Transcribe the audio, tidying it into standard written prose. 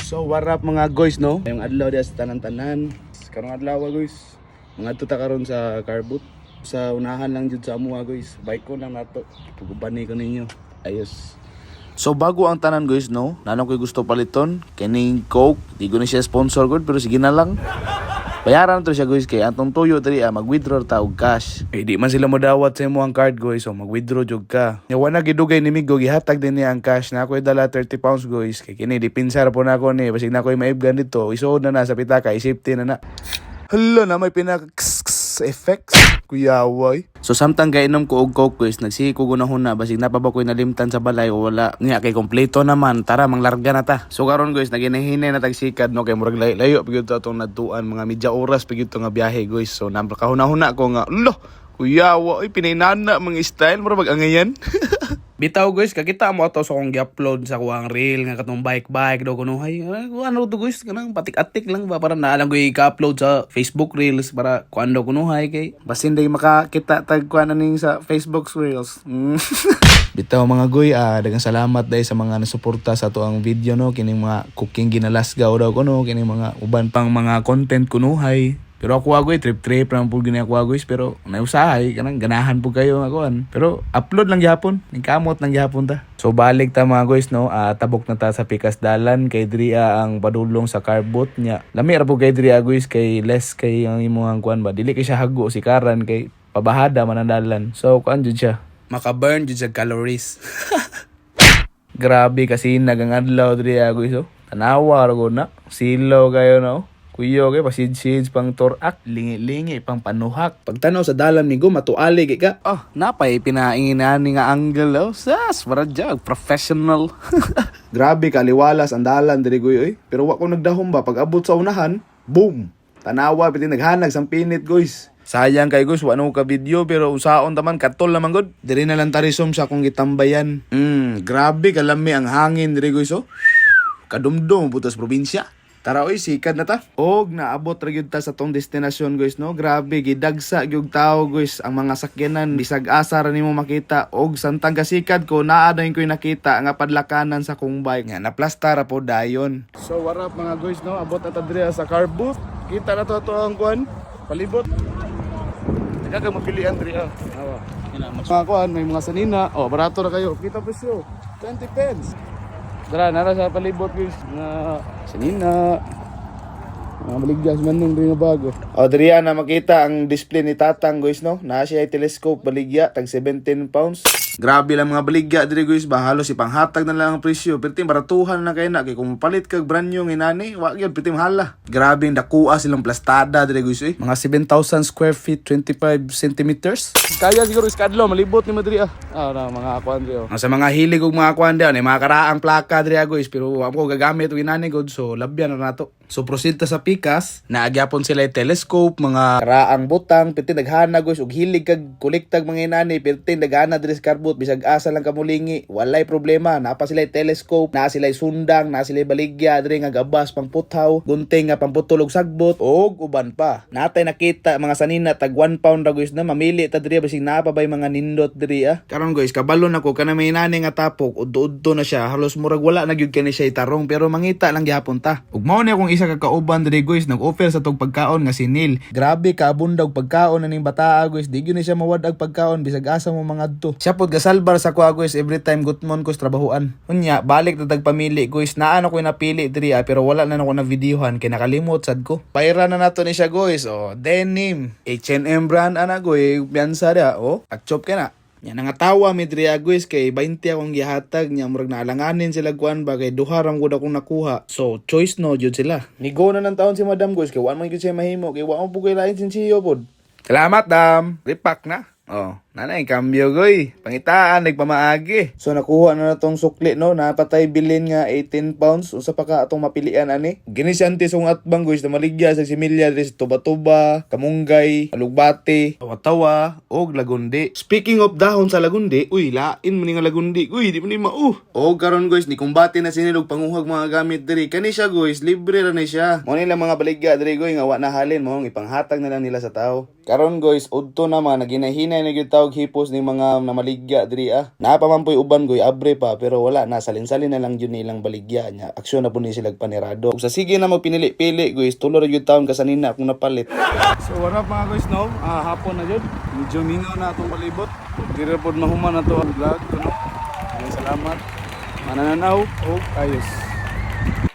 So what up mga guys no? Yung adlaw dia sa tanan-tanan. Karong adlaw guys. Mga tuta karon sa carbot. Sa unahan lang jud sa amuha guys. Bike ko lang nato. Pagubani ko ninyo. Ayos. So bago ang tanan guys no, nanong ko'y gusto paliton kining Coke, di ko na siya sponsor good pero sige na lang. Bayaran to siya guys kay atong tuyo diri mag-withdraw ta og cash. Eh di man sila modawat sa imo ang card guys, so mag-withdraw jud ka. Nya wala gidugay ni Migo gihatag din niya ang cash na ako'y dala 30 pounds guys. Kay kini dipinsar po na ako ni basig na ako'y maibgan dito. Isuod na sa pitaka, i-safety na na. Hala na may pinaka effects kuyaway. So samtang gainom ko og Coke guys, nagsiko ko na huna basig na pa ba ko'y nalimtan sa balay o wala. Nya kay kompleto naman, tara manglarga na ta. So karon guys, naginahinay na tagsikad no kay murag layo pagid to atong nadtuan mga medya oras pagid to nga biyahe guys. So napakahuna-huna ko nga, lo, kuyawa, pinainana mga style murag angayan. Bitaw guys, kakita mo ato sa akong gi-upload sa kuwang reel nga katong bike daw kuno hay. Ano to guys, kanang patik-atik lang ba para naalam ko i-upload sa Facebook Reels para kuando kuno hay kay basin day makakita tag kuan ning sa Facebook Reels. Bitaw mga guy, daghang salamat dahil sa mga nasuporta sa ato ang video no, kining mga cooking ginalasgaw daw kuno, kining mga uban pang mga content kuno hay. Pero ako agoy trip lang po gini ako agoy pero nausahay kanang ganahan po kayo akoan. Pero upload lang gyapon, ning kamot lang gyapon ta. So balik ta mga guys no, tabok na ta sa Pikas Dalan kay dria ang padulong sa carbot nya. Lami ra po kay dria guys kay less kay ang imong kuan ba. Dili kay siya hago si karan kay pabahada man ang dalan. So kuan jud siya. Maka-burn jud sa calories. Grabe kasi nagang adlaw dria guys oh. Tanawa ra na. Silaw kayo no. Kuyo kay pasid-sid pang torak, lingi-lingi pang panuhak. Pagtanaw sa dalan ni go matuali kay ka. Oh, napay pinainginani nga angle oh. Sas, maradya professional. Grabe kaliwalas ang dalan diri guy oy. Pero wa ko nagdahom ba pag abot sa unahan, boom. Tanawa piti naghanag sang pinit guys. Sayang kay guys, wano ka video pero usaon taman katol naman god. Diri na lang tarisom sa akong gitambayan. Grabe kalami ang hangin diri guys oh. Kadumdum putos probinsya. Tara oy, sikat na ta. Og naabot ra gyud ta sa tong destinasyon guys no. Grabe gidagsa gyud tao guys ang mga sakyanan bisag asa ra nimo makita og samtang kasikad ko naa dayon ko'y nakita nga padlakanan sa kong bike nga naplastar ra po dayon. So what up mga guys no, abot na ta diri sa car booth. Kita na to ang kuan, palibot. Nagka mapilian diri ah. Awa. Mga kuan may mga sanina. Oh, barato ra kayo. Kita presyo. 20 pence. Tara, nara sa palibot guys na sanina. Maliggas man nung rin na bago. O, diriya na makita ang display ni Tatang guys no. Na siya ay telescope baligya, tag 17 pounds. Grabe lang mga baligya diri guys ba, halos ipanghatag na lang ang presyo. Pero baratuhan na kayo na kay kung palit kag brand new inani, wa gyud piti mahala. Grabe ang dakua silang plastada diri guys eh. Mga 7,000 square feet, 25 centimeters. Kaya siguro iskadlo malibot ni madri ah. Na mga akuan diri oh. Sa mga hilig og mga akuan diri, mga karaang plaka diri guys pero wa ko gagamit og inani gud so labyan na nato. So proceed ta sa Pikas, naagyapon sila telescope, mga karaang butang, piti naghana guys og hilig kag kolektag mga inani, piti naghana diri sa carbot bisag asa lang kamulingi, walay problema, napa sila telescope, na sila sundang, na sila baligya diri nga gabas pang puthaw, gunting nga pamputol og sagbot og uban pa. Natay nakita mga sanina tag 1 pound ra guys na mamili ta diri bisig naa pa bay mga nindot diri ah. Karon guys, kabalo nako kana may inani nga tapok, udto-udto na siya, halos murag wala na gyud kani siya itarong pero mangita lang gyapon ta. Ug mao ni akong isa ka kauban diri guys, nag-offer sa tong pagkaon nga si Neil. Grabe kaabundag pagkaon na ning bataa guys, di gyud ni siya mawadag pagkaon bisag asa mo mga adto. Siya pod gasalbar sa kuha guys every time gutmon ko sa trabahoan. Unya balik na tagpamili guys, naa na ko napili diri pero wala na nako na videohan kay nakalimot sad ko. Payra na nato ni siya guys. Oh, denim, H&M brand ana guys, biyansa dia. Oh, akchop ka na. Nya nangatawa mi diri guys kay 20 akong gihatag nya murag naalanganin sila kuan ba kay duha ra gud akong nakuha. So choice no jud sila. Nigo na ng taon si Madam guys kay wa man gyud siya mahimo kay wa mo pugay lain sinsiyo pod. Salamat dam. Repack na. Oh, nanay cambio goy. Pangitaan nagpamaagi. So nakuha na natong sukli no, napatay bilin nga 18 pounds. Usa pa ka atong mapilian ani. Ginisanti song atbang guys na maligya sa similya diri sa tuba-tuba, kamunggay, alugbati, tawa-tawa og lagundi. Speaking of dahon sa lagundi, uy, lain man nga lagundi. Uy, di man ni mao. Og karon guys ni kumbati na sinilog panguhag mga gamit diri. Kani siya guys, libre ra ni siya. Mo nila mga baligya diri goy nga wa na halin mo ipanghatag na lang nila sa tao. Karon guys, udto na mga naginahinay na gyud tawo og hipos ni mga namaligya diri Naa pa man po'y uban goy abre pa pero wala na salin-salin na lang yun nilang baligya nya. Aksyon na po ni sila panirado. Ug sa sige na magpinili-pili guys, tulo ra gyud taon kasanina akong napalit. So what up mga guys no? Hapon na jud. Medyo mingaw na atong palibot. Dira pod mahuman na to ang vlog no. Salamat. Manananaw og ayos.